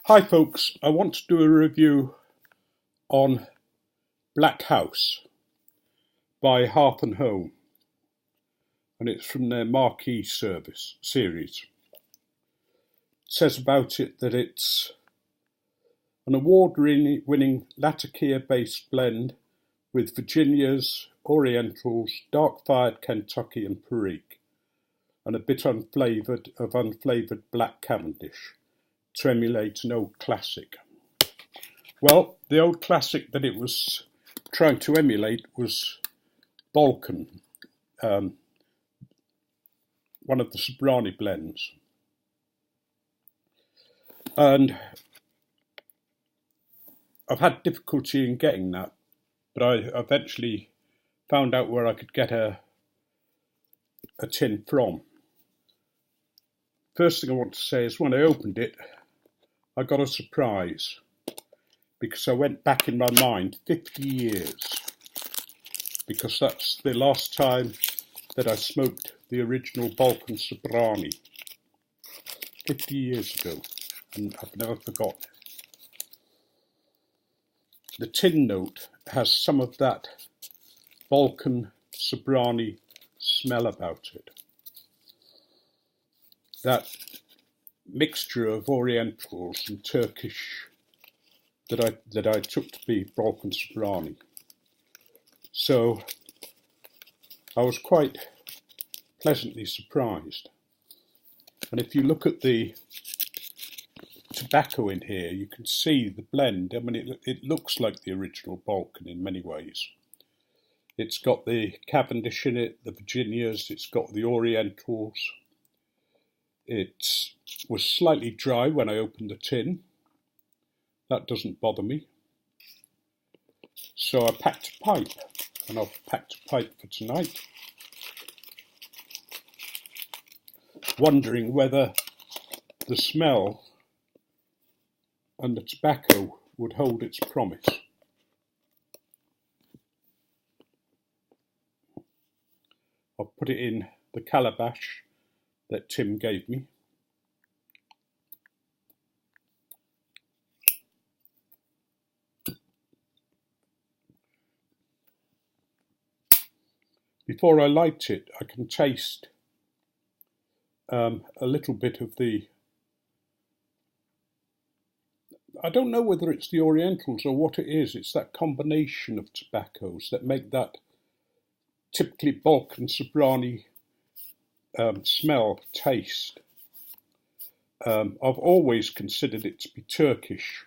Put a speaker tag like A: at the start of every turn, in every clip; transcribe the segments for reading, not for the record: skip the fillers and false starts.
A: Hi folks, I want to do a review on Black House by Hearth and Home, and it's from their Marquee service series. It says about it that it's an award-winning Latakia-based blend with Virginias, Orientals, dark-fired Kentucky and Perique, and a bit unflavoured black Cavendish to emulate an old classic. Well, the old classic that it was trying to emulate was Balkan, one of the Sobrani blends. And I've had difficulty in getting that, but I eventually found out where I could get a tin from. First thing I want to say is when I opened it, I got a surprise because I went back in my mind 50 years, because that's the last time that I smoked the original Balkan Sobrani, 50 years ago, and I've never forgotten it. The tin note has some of that Balkan Sobrani smell about it. That mixture of Orientals and Turkish that I took to be Balkan Sobrani. So I was quite pleasantly surprised. And if you look at the tobacco in here, you can see the blend. I mean, it looks like the original Balkan in many ways. It's got the Cavendish in it, the Virginias, it's got the Orientals. It was slightly dry when I opened the tin. That doesn't bother me. So I packed a pipe, and I've packed a pipe for tonight, wondering whether the smell and the tobacco would hold its promise. I've put it in the calabash that Tim gave me. Before I light it, I can taste a little bit of the, I don't know whether it's the Orientals or what it is. It's that combination of tobaccos that make that typically Balkan Sobrani smell, taste. I've always considered it to be Turkish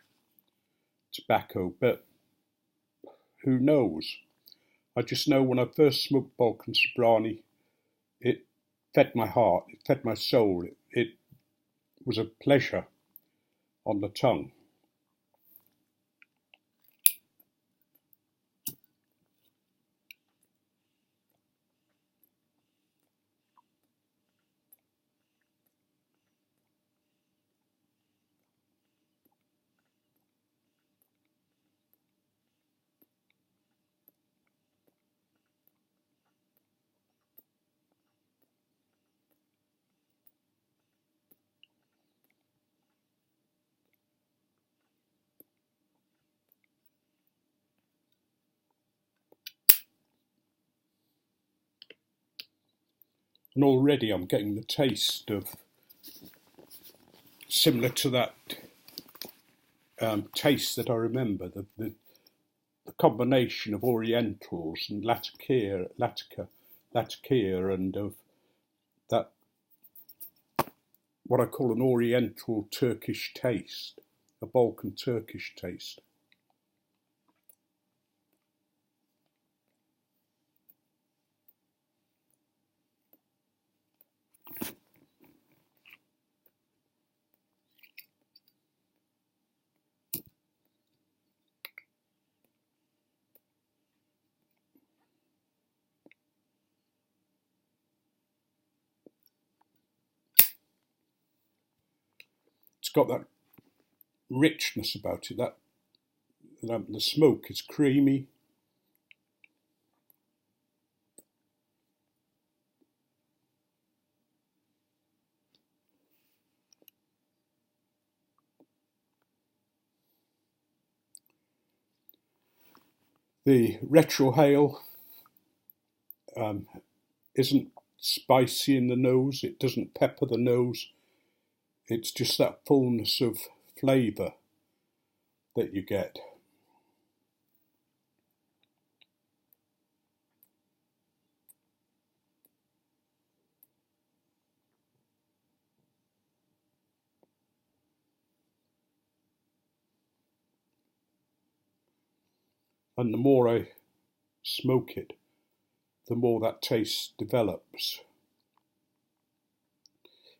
A: tobacco, but who knows? I just know when I first smoked Balkan Sobrani, it fed my heart, it fed my soul. It was a pleasure on the tongue. And already I'm getting the taste of, similar to that taste that I remember, the combination of Orientals and Latakia and of that, what I call an Oriental Turkish taste, a Balkan Turkish taste. It's got that richness about it, that the smoke is creamy. The retrohale isn't spicy in the nose, it doesn't pepper the nose, it's just that fullness of flavour that you get. And the more I smoke it, the more that taste develops.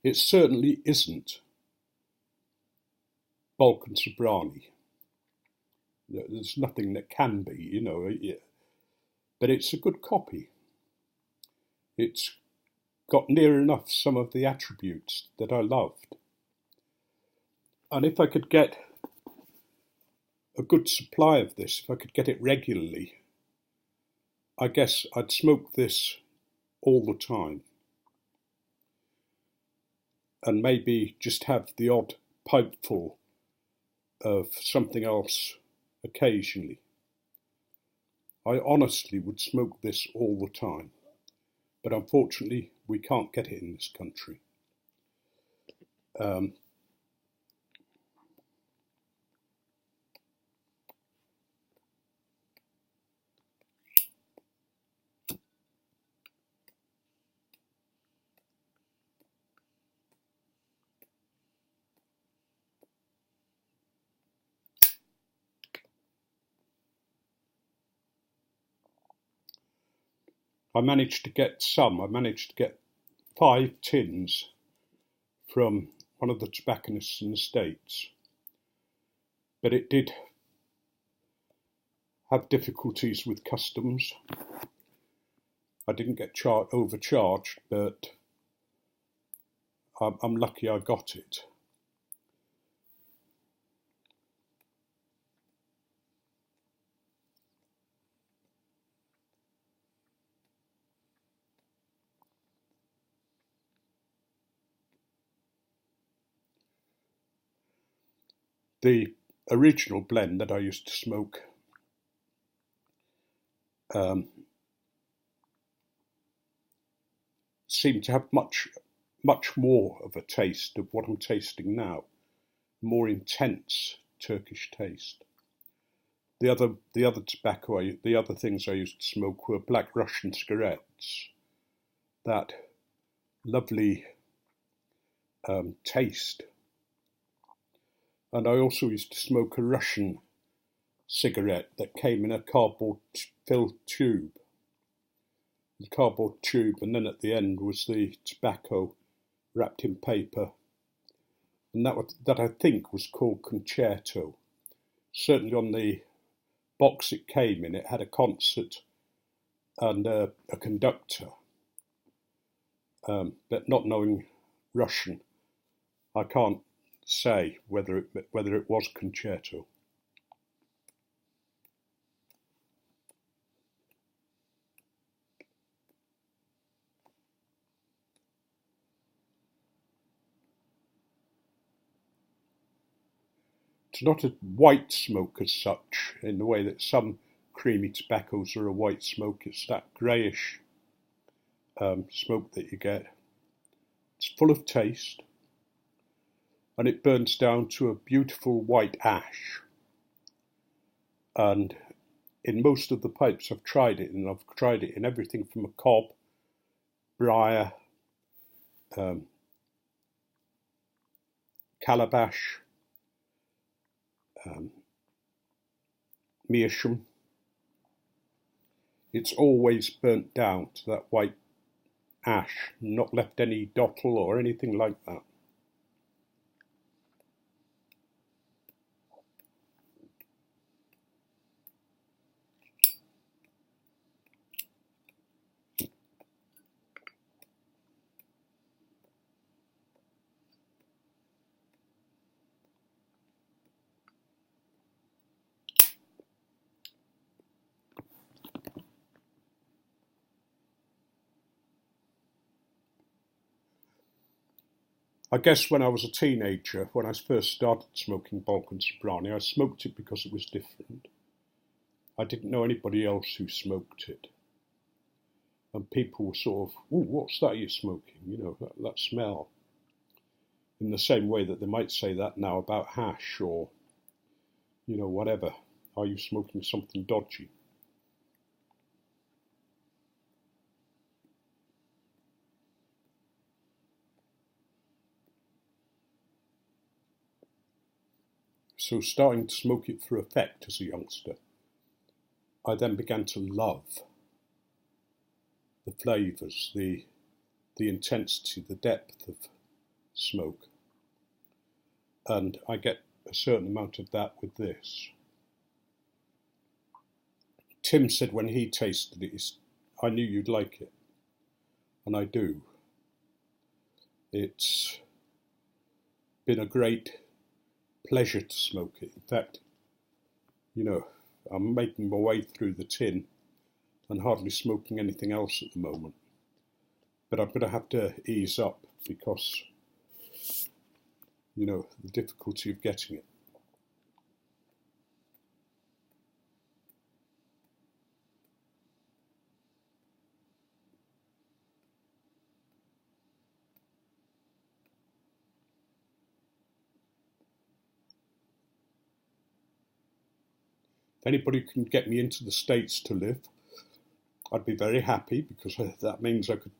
A: It certainly isn't Balkan Sobrani. There's nothing that can be, you know, but it's a good copy. It's got near enough some of the attributes that I loved. And if I could get a good supply of this, if I could get it regularly, I guess I'd smoke this all the time. And maybe just have the odd pipeful of something else occasionally. I honestly would smoke this all the time, but unfortunately we can't get it in this country. I managed to get 5 tins from one of the tobacconists in the States, but it did have difficulties with customs. I didn't get overcharged, but I'm lucky I got it. The original blend that I used to smoke seemed to have much more of a taste of what I'm tasting now, more intense Turkish taste. The other things I used to smoke were Black Russian cigarettes, that lovely taste. And I also used to smoke a Russian cigarette that came in a cardboard filled tube. The cardboard tube, and then at the end was the tobacco wrapped in paper. And that I think was called Concerto. Certainly on the box it came in, it had a concert and a conductor. But not knowing Russian, I can't say whether it was Concerto. It's not a white smoke as such, in the way that some creamy tobaccos are a white smoke. It's that greyish smoke that you get. It's full of taste, and it burns down to a beautiful white ash. And in most of the pipes I've tried it in everything from a cob, briar, calabash, meerschaum. It's always burnt down to that white ash, not left any dottle or anything like that. I guess when I was a teenager, when I first started smoking Balkan Sobrani, I smoked it because it was different. I didn't know anybody else who smoked it. And people were sort of, "Oh, what's that you're smoking? You know, that smell." In the same way that they might say that now about hash or, you know, whatever. Are you smoking something dodgy? So starting to smoke it for effect as a youngster, I then began to love the flavours, the intensity, the depth of smoke. And I get a certain amount of that with this. Tim said when he tasted it, I knew you'd like it. And I do. It's been a great pleasure to smoke it. In fact, you know, I'm making my way through the tin and hardly smoking anything else at the moment. But I'm going to have to ease up because, you know, the difficulty of getting it. If anybody can get me into the States to live, I'd be very happy because that means I could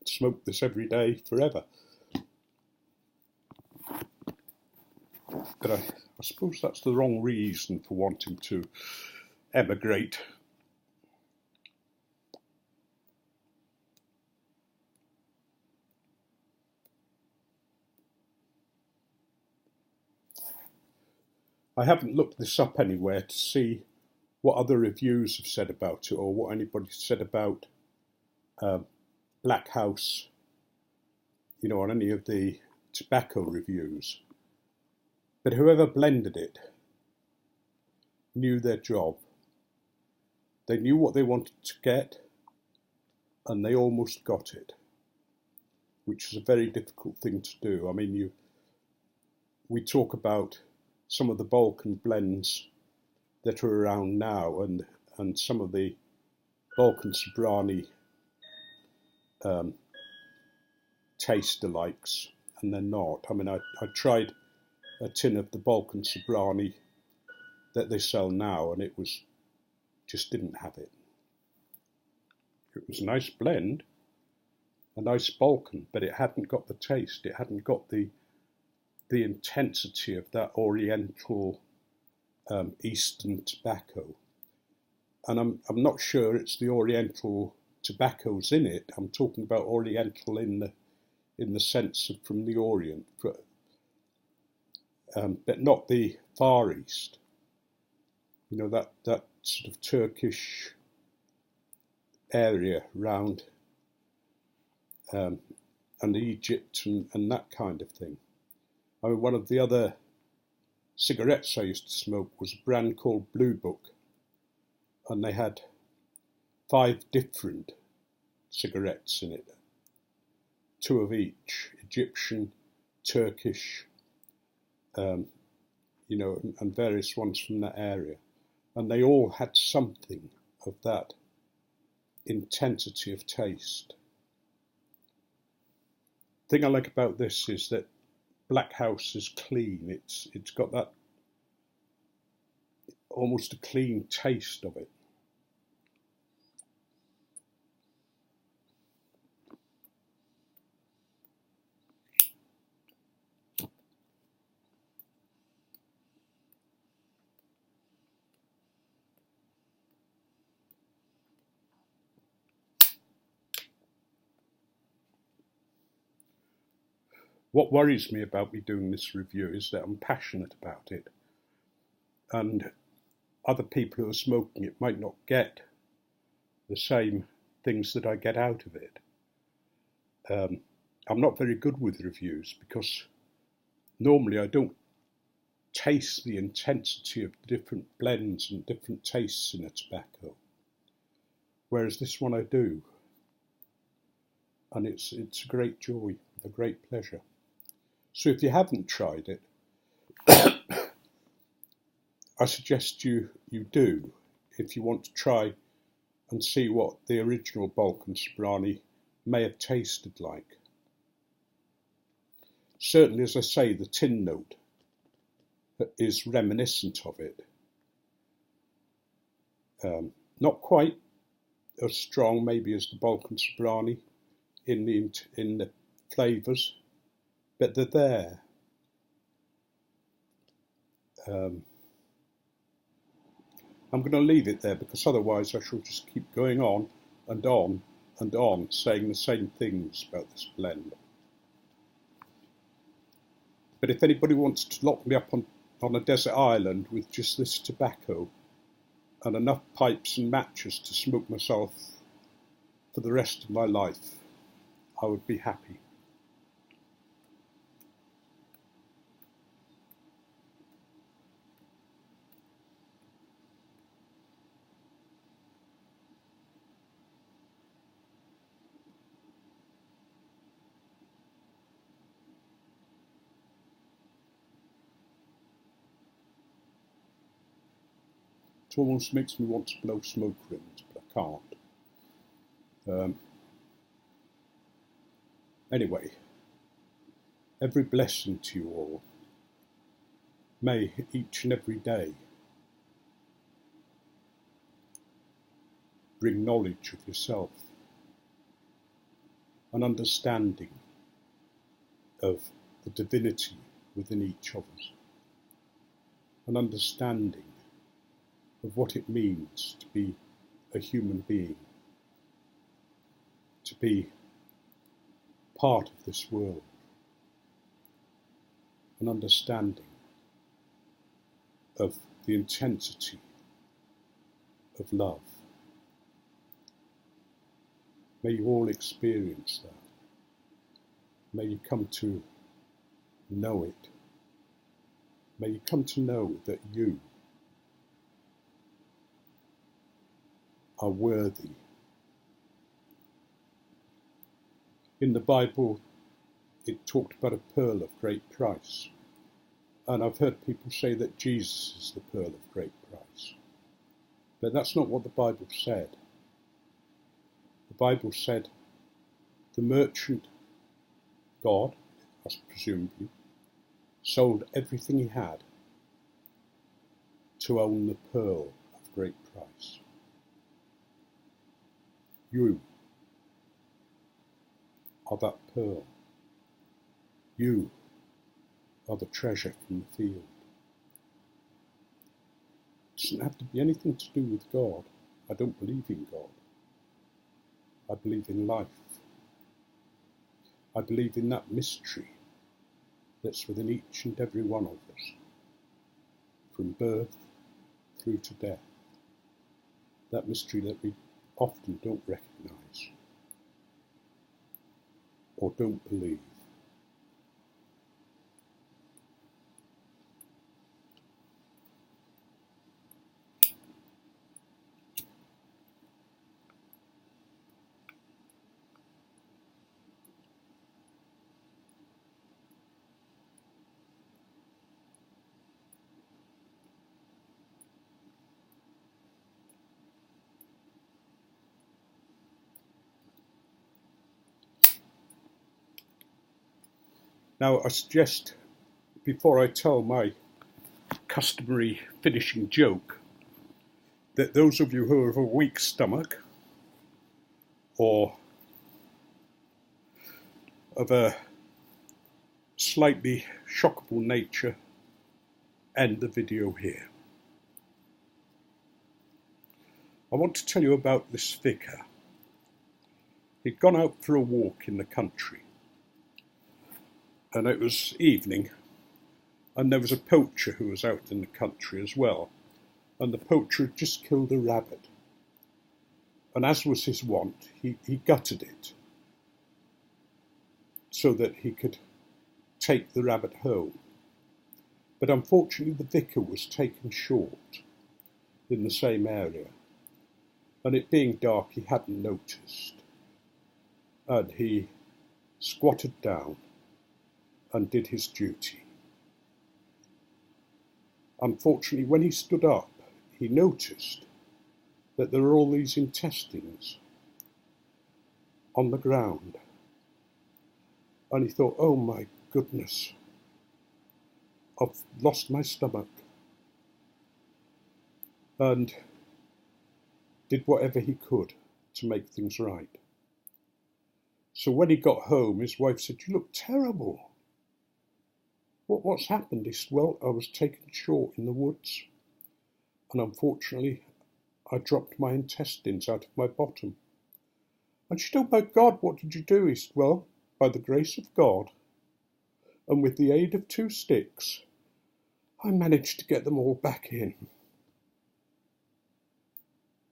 A: smoke this every day forever. But I suppose that's the wrong reason for wanting to emigrate. I haven't looked this up anywhere to see what other reviews have said about it or what anybody said about Black House, you know, on any of the tobacco reviews. But whoever blended it knew their job. They knew what they wanted to get, and they almost got it, which is a very difficult thing to do. I mean, we talk about some of the Balkan blends that are around now, and some of the Balkan Sobrani taste alikes, and they're not. I mean, I tried a tin of the Balkan Sobrani that they sell now, and it was just didn't have it. It was a nice blend, a nice Balkan, but it hadn't got the taste. It hadn't got the intensity of that Oriental Eastern tobacco. And I'm not sure it's the Oriental tobaccos in it. I'm talking about Oriental in the sense of from the Orient, but not the Far East. You know, that sort of Turkish area round and Egypt and that kind of thing. I mean, one of the other cigarettes I used to smoke was a brand called Blue Book, and they had 5 different cigarettes in it, 2 of each, Egyptian, Turkish, you know, and various ones from that area. And they all had something of that intensity of taste. The thing I like about this is that Black House is clean. It's got that almost a clean taste of it. What worries me about me doing this review is that I'm passionate about it, and other people who are smoking it might not get the same things that I get out of it. I'm not very good with reviews because normally I don't taste the intensity of the different blends and different tastes in a tobacco, whereas this one I do, and it's a great joy, a great pleasure. So if you haven't tried it, I suggest you do. if you want to try and see what the original Balkan Sobrani may have tasted like. Certainly, as I say, the tin note is reminiscent of it. Not quite as strong maybe as the Balkan Sobrani in the flavours, but they're there. I'm going to leave it there because otherwise I shall just keep going on and on and on saying the same things about this blend. But if anybody wants to lock me up on a desert island with just this tobacco and enough pipes and matches to smoke myself for the rest of my life, I would be happy. It almost makes me want to blow smoke rings, but I can't. Anyway, every blessing to you all. May each and every day bring knowledge of yourself, an understanding of the divinity within each of us, an understanding of what it means to be a human being, to be part of this world, an understanding of the intensity of love. May you all experience that. May you come to know it. May you come to know that you are worthy. In the Bible, it talked about a pearl of great price. And I've heard people say that Jesus is the pearl of great price. But that's not what the Bible said. The Bible said the merchant, God, presumably, sold everything he had to own the pearl of great price. You are that pearl. You are the treasure from the field. It doesn't have to be anything to do with God. I don't believe in God. I believe in life. I believe in that mystery that's within each and every one of us, from birth through to death. That mystery that we often don't recognise or don't believe. Now, I suggest, before I tell my customary finishing joke, that those of you who have a weak stomach or of a slightly shockable nature end the video here. I want to tell you about this vicar. He'd gone out for a walk in the country, and it was evening, and there was a poacher who was out in the country as well, and the poacher had just killed a rabbit, and as was his wont, he gutted it so that he could take the rabbit home. But unfortunately the vicar was taken short in the same area, and it being dark he hadn't noticed, and he squatted down and did his duty. Unfortunately, when he stood up, he noticed that there were all these intestines on the ground. And he thought, oh my goodness, I've lost my stomach. And did whatever he could to make things right. So when he got home, his wife said, you look terrible. What's happened? He said, well, I was taken short in the woods, and unfortunately I dropped my intestines out of my bottom. And she said, oh my God, what did you do? He said, well, by the grace of God, and with the aid of 2 sticks, I managed to get them all back in.